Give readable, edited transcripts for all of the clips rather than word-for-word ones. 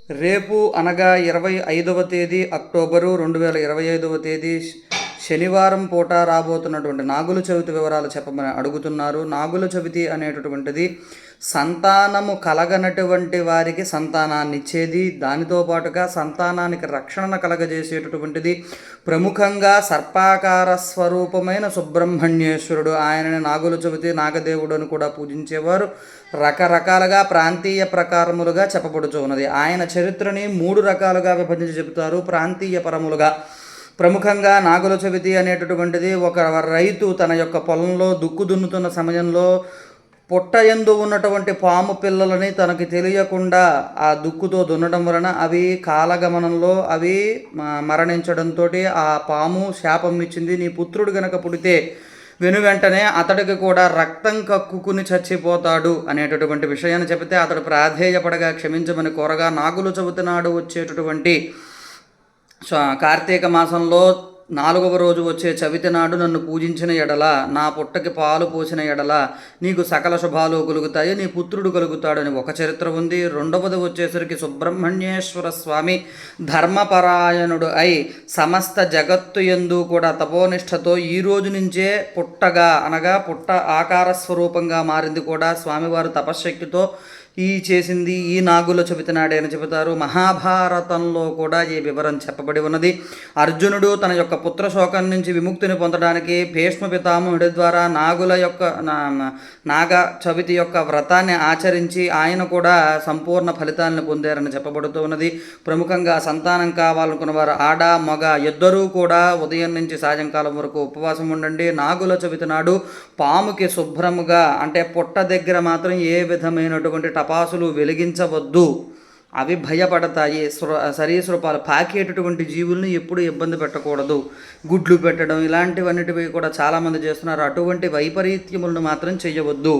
రేపు అనగా 25వ తేదీ అక్టోబరు 2025వ తేదీ శనివారం పూట రాబోతున్నటువంటి నాగుల చవితి వివరాలు చెప్పమని అడుగుతున్నారు. నాగుల చవితి అనేటటువంటిది సంతానము కలగనటువంటి వారికి సంతానాన్ని ఇచ్చేది, దానితో పాటుగా సంతానానికి రక్షణ కలగజేసేటటువంటిది. ప్రముఖంగా సర్పాకార స్వరూపమైన సుబ్రహ్మణ్యేశ్వరుడు, ఆయనని నాగుల చవితి నాగదేవుడు అని కూడా పూజించేవారు. రకరకాలుగా ప్రాంతీయ ప్రకారములుగా చెప్పబడుతూ ఉన్నది. ఆయన చరిత్రని 3 రకాలుగా విభజించి చెబుతారు. ప్రాంతీయ పరములుగా ప్రముఖంగా నాగుల చవితి అనేటటువంటిది ఒక రైతు తన యొక్క పొలంలో దుక్కు దున్నుతున్న సమయంలో పుట్టయందు ఉన్నటువంటి పాము పిల్లలని తనకి తెలియకుండా ఆ దుక్కుతో దున్నడం వలన అవి కాలగమనంలో అవి మరణించడంతో ఆ పాము శాపం ఇచ్చింది, నీ పుత్రుడు గనక పుడితే వెనువెంటనే అతడికి కూడా రక్తం కక్కుకుని చచ్చిపోతాడు అనేటటువంటి విషయాన్ని చెబితే అతడు ప్రాధేయపడగా క్షమించమని కోరగా నాగుల చవితి నాడు వచ్చేటటువంటి కార్తీక మాసంలో 4వ రోజు వచ్చే చవితి నాడు నన్ను పూజించిన ఎడల, నా పుట్టకి పాలు పోసిన ఎడల నీకు సకల శుభాలు కలుగుతాయి, నీ పుత్రుడు కలుగుతాడని ఒక చరిత్ర ఉంది. 2వది వచ్చేసరికి సుబ్రహ్మణ్యేశ్వర స్వామి ధర్మపరాయణుడు అయి సమస్త జగత్తు యందు కూడా తపోనిష్టతో ఈ రోజు నుంచే పుట్టగా అనగా పుట్ట ఆకార స్వరూపంగా మారింది కూడా స్వామివారు తపశ్శక్తితో చేసింది ఈ నాగుల చవితి నాడే అని చెబుతారు. మహాభారతంలో కూడా ఈ వివరం చెప్పబడి ఉన్నది. అర్జునుడు తన యొక్క పుత్రశోకం నుంచి విముక్తిని పొందడానికి భీష్మ పితామహుడి ద్వారా నాగ చవితి యొక్క వ్రతాన్ని ఆచరించి ఆయన కూడా సంపూర్ణ ఫలితాలను పొందారని చెప్పబడుతూ ఉన్నది. ప్రముఖంగా సంతానం కావాలనుకున్న వారు ఆడ మగ ఇద్దరూ కూడా ఉదయం నుంచి సాయంకాలం వరకు ఉపవాసం ఉండండి. నాగుల చవితి నాడు పాముకి శుభ్రముగా అంటే పుట్ట దగ్గర మాత్రం ఏ విధమైనటువంటి టపాసులు వెలిగించవద్దు, అవి భయపడతాయి. సరీసృపాలు పాకేటటువంటి జీవుల్ని ఎప్పుడు ఇబ్బంది పెట్టకూడదు. గుడ్లు పెట్టడం ఇలాంటివన్నిటివి కూడా చాలామంది చేస్తున్నారు. అటువంటి వైపరీత్యములను మాత్రం చేయవద్దు.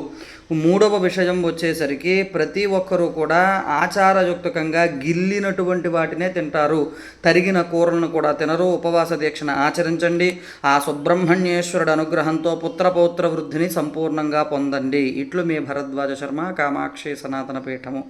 3వ విషయం వచ్చేసరికి ప్రతి ఒక్కరూ కూడా ఆచారయుక్తంగా గిల్లినటువంటి వాటినే తింటారు, తరిగిన కూరలను కూడా తినరు. ఉపవాస దీక్షను ఆచరించండి. ఆ సుబ్రహ్మణ్యేశ్వరుడు అనుగ్రహంతో పుత్రపౌత్ర వృద్ధిని సంపూర్ణంగా పొందండి. ఇట్లు మీ భరద్వాజ శర్మ, కామాక్షి సనాతన పీఠము.